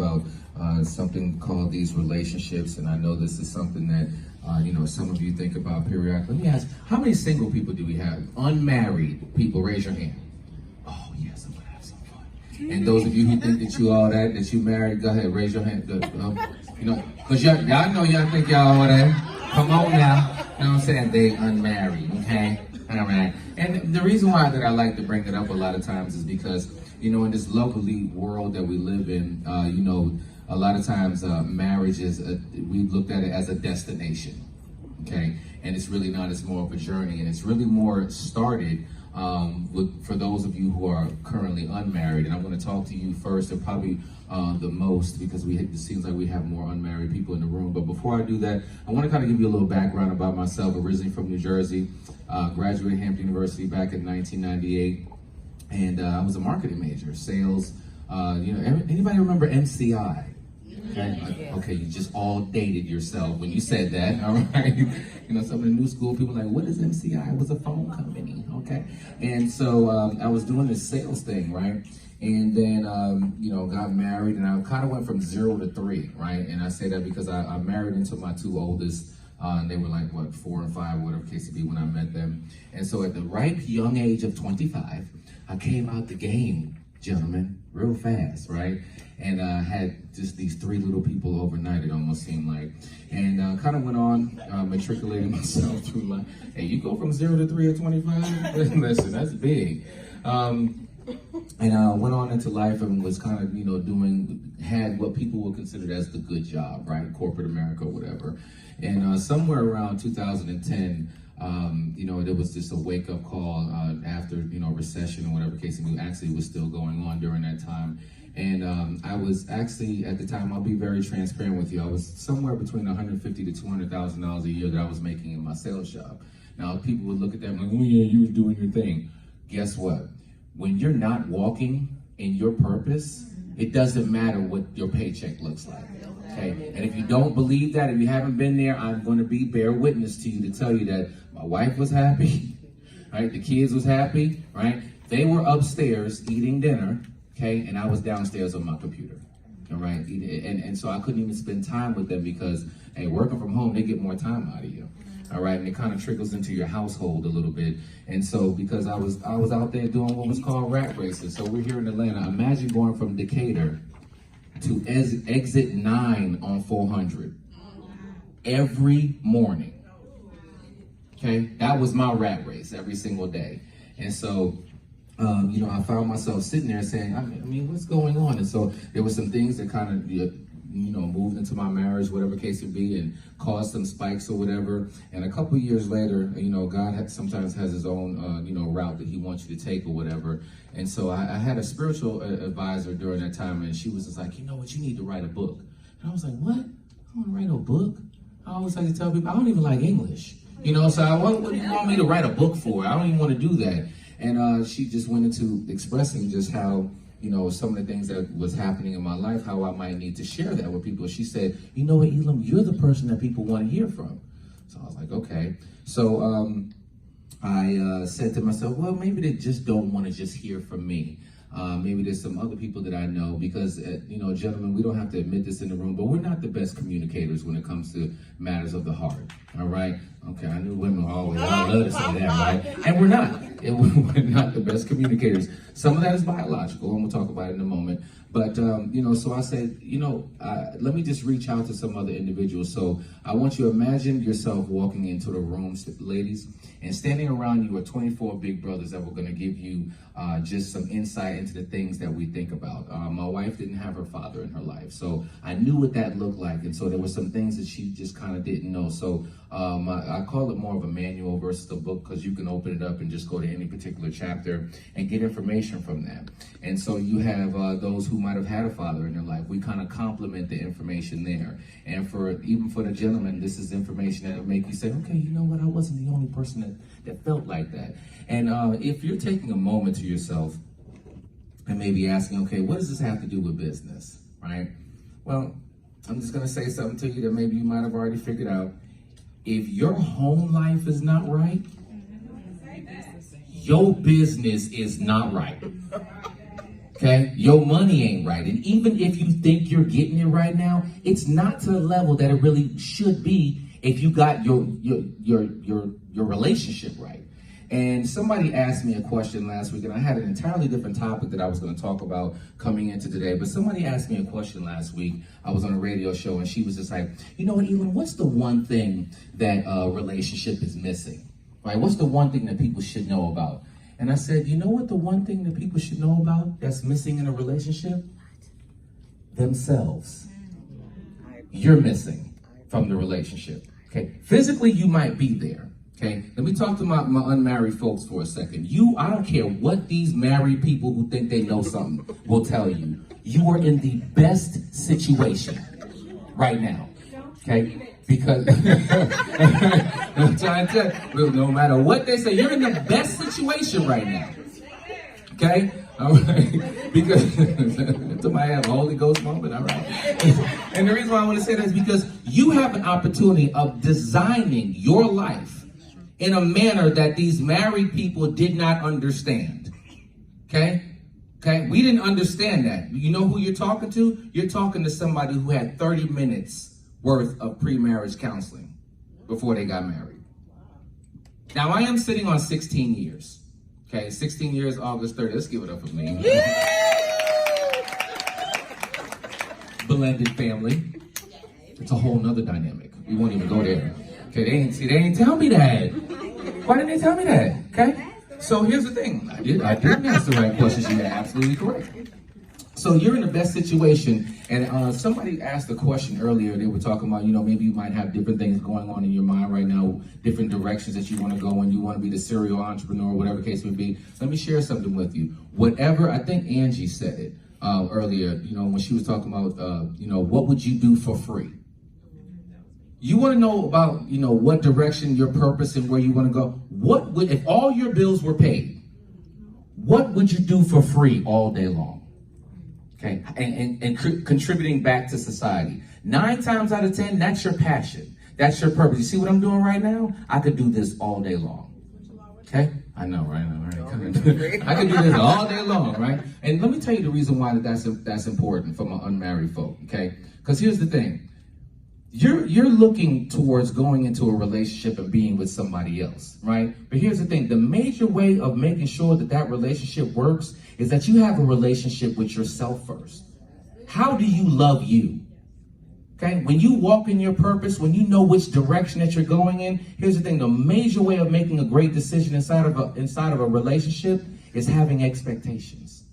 about something called these relationships, and I know this is something that some of you think about periodically. Let me ask, how many single people do we have? Unmarried people, raise your hand. Oh yes, I'm gonna have some fun. And those of you who think that you all that you married, go ahead, raise your hand. Good. Because y'all know y'all think y'all all that. Come on now. You know what I'm saying? They unmarried, okay? All right. And the reason why that I like to bring it up a lot of times is because, in this lovely world that we live in, a lot of times marriage is, we looked at it as a destination, okay? And it's really not, it's more of a journey, and it's really more started for those of you who are currently unmarried. And I'm going to talk to you first, and probably the most, because it seems like we have more unmarried people in the room. But before I do that, I want to kind of give you a little background about myself. Originally from New Jersey, graduated Hampton University back in 1998, and I was a marketing major, sales. Anybody remember MCI? Okay, you just all dated yourself when you said that, all right? Some of the new school people are like, what is MCI? It was a phone company, okay? And so I was doing this sales thing, right? And then, got married, and I kind of went from 0 to 3, right? And I say that because I married into my two oldest, and they were like, 4 and 5, whatever case it be, when I met them. And so at the ripe young age of 25, I came out the game, gentlemen, real fast, right? And had just these 3 little people overnight, it almost seemed like. And kind of went on, matriculating myself through life. Hey, you go from 0 to 3 at 25? Listen, that's big. And went on into life and was kind of, had what people would consider as the good job, right? Corporate America, whatever. And somewhere around 2010, there was just a wake-up call after, recession or whatever case it may be. Actually, was still going on during that time. And I was actually, at the time, I'll be very transparent with you, I was somewhere between $150,000 to $200,000 a year that I was making in my sales job. Now, people would look at that and be like, oh yeah, you were doing your thing. Guess what? When you're not walking in your purpose, it doesn't matter what your paycheck looks like, okay? And if you don't believe that, if you haven't been there, I'm going to bear witness to you to tell you that my wife was happy, right? The kids was happy, right? They were upstairs eating dinner, okay? And I was downstairs on my computer, all right? And so I couldn't even spend time with them because, hey, working from home, they get more time out of you. All right, and it kind of trickles into your household a little bit. And so, because I was out there doing what was called rat races. So we're here in Atlanta. Imagine going from Decatur to exit 9 on 400 every morning. Okay, that was my rat race every single day. And so, I found myself sitting there saying, I mean, what's going on? And so there were some things that kind of moved into my marriage, whatever case it be, and caused some spikes or whatever. And a couple of years later, God sometimes has his own, route that he wants you to take or whatever. And so I had a spiritual advisor during that time, and she was just like, you know what, you need to write a book. And I was like, what? I want to write a book? I always like to tell people, I don't even like English. So what do you want me to write a book for? I don't even want to do that. And she just went into expressing just how, some of the things that was happening in my life, how I might need to share that with people. She said, you know what, Elam, you're the person that people want to hear from. So I was like, okay. So I said to myself, well, maybe they just don't want to just hear from me. Maybe there's some other people that I know because, gentlemen, we don't have to admit this in the room, but we're not the best communicators when it comes to matters of the heart, all right? Okay, I knew women always love to say that, right? And we're not. We're not the best communicators. Some of that is biological, and we'll talk about it in a moment. But, so I said, let me just reach out to some other individuals. So I want you to imagine yourself walking into the room, ladies, and standing around you are 24 big brothers that were going to give you just some insight into the things that we think about. My wife didn't have her father in her life, so I knew what that looked like. And so there were some things that she just kind of didn't know. So I call it more of a manual versus a book, because you can open it up and just go to any particular chapter and get information from that. And so you have those who might have had a father in their life. We kind of complement the information there. And even for the gentlemen, this is information that will make you say, okay, you know what, I wasn't the only person that felt like that. And if you're taking a moment to yourself and maybe asking, okay, what does this have to do with business, right? Well, I'm just going to say something to you that maybe you might have already figured out. If your home life is not right, your business is not right. Okay, your money ain't right, and even if you think you're getting it right now, it's not to the level that it really should be if you got your relationship right. And somebody asked me a question last week, and I had an entirely different topic that I was going to talk about coming into today. But somebody asked me a question last week. I was on a radio show, and she was just like, you know what, Elam, what's the one thing that a relationship is missing? Right? What's the one thing that people should know about? And I said, you know what the one thing that people should know about that's missing in a relationship? Themselves. You're missing from the relationship. Okay, physically you might be there. Okay, let me talk to my unmarried folks for a second. I don't care what these married people who think they know something will tell you. You are in the best situation right now. Okay, because I'm trying to tell you, no matter what they say, you're in the best situation right now. Okay, all right, because somebody have a Holy Ghost moment, all right. And the reason why I want to say that is because you have an opportunity of designing your life in a manner that these married people did not understand. Okay? Okay? We didn't understand that. You know who you're talking to? You're talking to somebody who had 30 minutes worth of pre-marriage counseling before they got married. Now, I am sitting on 16 years. Okay? 16 years, August 30th. Let's give it up for me. Blended family. It's a whole nother dynamic. We won't even go there. Okay, they didn't tell me that. Why didn't they tell me that? Okay, so here's the thing. I didn't ask the right questions. You're absolutely correct. So you're in the best situation, and somebody asked a question earlier. They were talking about, maybe you might have different things going on in your mind right now, different directions that you want to go in. You want to be the serial entrepreneur, whatever the case may be. Let me share something with you. Whatever, I think Angie said it earlier, when she was talking about, what would you do for free? You want to know about, what direction, your purpose, and where you want to go. What would, if all your bills were paid, what would you do for free all day long? Okay, and contributing back to society. 9 times out of 10, that's your passion. That's your purpose. You see what I'm doing right now? I could do this all day long. Okay, I know, right? I could do this all day long, right? And let me tell you the reason why that's important for my unmarried folk. Okay, because here's the thing. You're looking towards going into a relationship and being with somebody else, right? But here's the thing. The major way of making sure that relationship works is that you have a relationship with yourself first. How do you love you? Okay? When you walk in your purpose, when you know which direction that you're going in, here's the thing. The major way of making a great decision inside of a relationship is having expectations.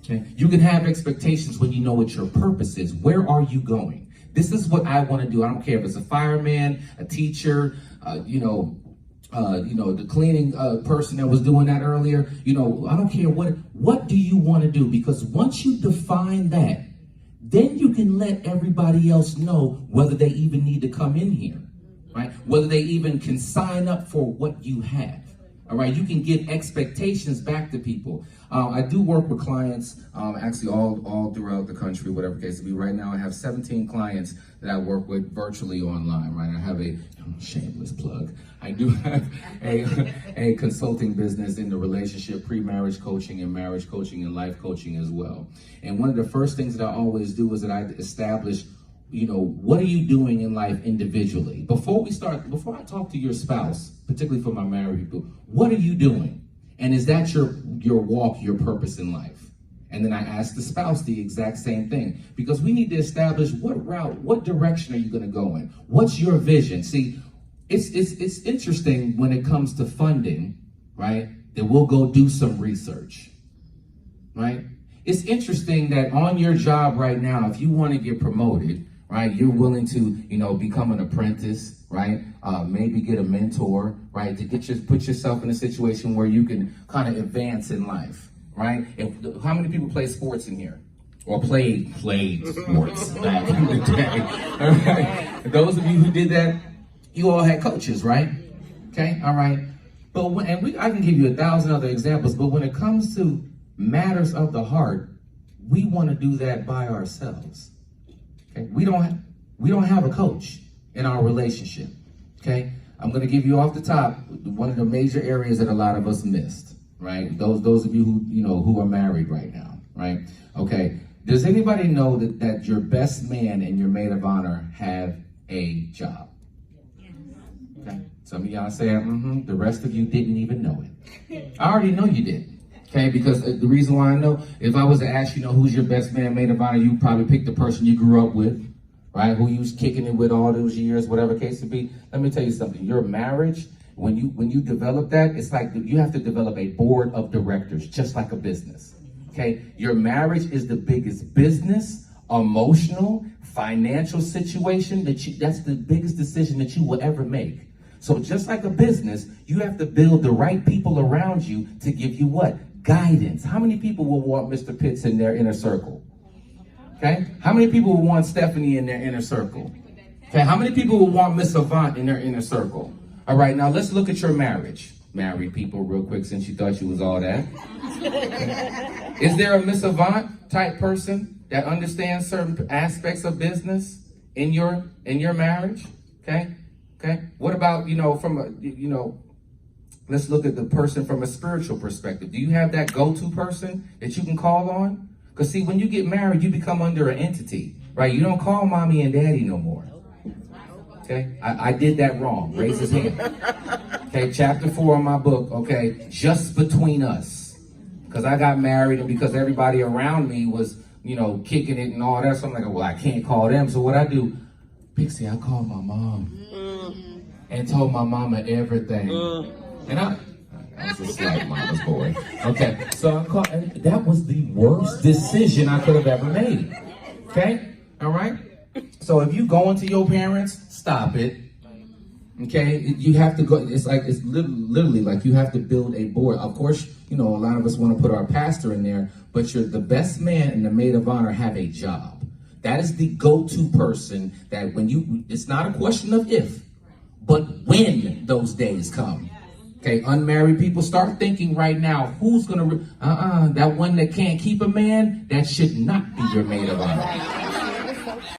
Okay? You can have expectations when you know what your purpose is. Where are you going? This is what I want to do. I don't care if it's a fireman, a teacher, the cleaning person that was doing that earlier. I don't care what do you want to do? Because once you define that, then you can let everybody else know whether they even need to come in here, right? Whether they even can sign up for what you have. All right, you can give expectations back to people. I do work with clients, actually all throughout the country, whatever the case may be. Right now, I have 17 clients that I work with virtually online, right? I have a shameless plug. I do have a consulting business in the relationship, pre-marriage coaching and marriage coaching and life coaching as well. And one of the first things that I always do is that I establish, what are you doing in life individually? Before I talk to your spouse, particularly for my married people, what are you doing? And is that your walk, your purpose in life? And then I ask the spouse the exact same thing, because we need to establish what direction are you going to go in? What's your vision? See, it's interesting when it comes to funding, right? That we'll go do some research, right? It's interesting that on your job right now, if you want to get promoted, right, you're willing to, become an apprentice, right? Maybe get a mentor, right? To put yourself in a situation where you can kind of advance in life, right? How many people play sports in here? Or played sports back in the day? All right. Those of you who did that, you all had coaches, right? Okay, all right. But I can give you 1,000 other examples, but when it comes to matters of the heart, we want to do that by ourselves. Okay, we don't have a coach in our relationship. Okay, I'm going to give you off the top one of the major areas that a lot of us missed. Right, those of you who are married right now. right? Okay. Does anybody know that your best man and your maid of honor have a job? Okay. Some of y'all say, the rest of you didn't even know it. I already know you did. Okay, because the reason why I know, if I was to ask you, who's your best man, maid of honor, you probably pick the person you grew up with, right? Who you was kicking it with all those years, whatever case it be. Let me tell you something. Your marriage, when you develop that, it's like you have to develop a board of directors, just like a business. Okay, your marriage is the biggest business, emotional, financial situation that's the biggest decision that you will ever make. So just like a business, you have to build the right people around you to give you what? Guidance. How many people will want Mr. Pitts in their inner circle? Okay. How many people will want Stephanie in their inner circle? Okay. How many people will want Miss Avant in their inner circle? All right. Now let's look at your marriage. Married people real quick, since you thought you was all that. Is there a Miss Avant type person that understands certain aspects of business in your marriage? Okay. Okay. What about, let's look at the person from a spiritual perspective. Do you have that go-to person that you can call on? Because see, when you get married, you become under an entity, right? You don't call mommy and daddy no more. Okay. I did that wrong. Raise his hand. Okay. Chapter 4 of my book. Okay. Just between us. Because I got married and because everybody around me was, kicking it and all that. So I'm like, well, I can't call them. So what I do, Pixie, I called my mom and told my mama everything. And I was a slight mama's boy. Okay, so I called, and that was the worst decision I could have ever made. Okay, all right? So if you go into your parents, stop it. Okay, you have to go, it's literally like you have to build a board. Of course, a lot of us want to put our pastor in there, but the best man and the maid of honor have a job. That is the go-to person that it's not a question of if, but when those days come. Okay, unmarried people, start thinking right now, who's going to, that one that can't keep a man, that should not be your maid of honor.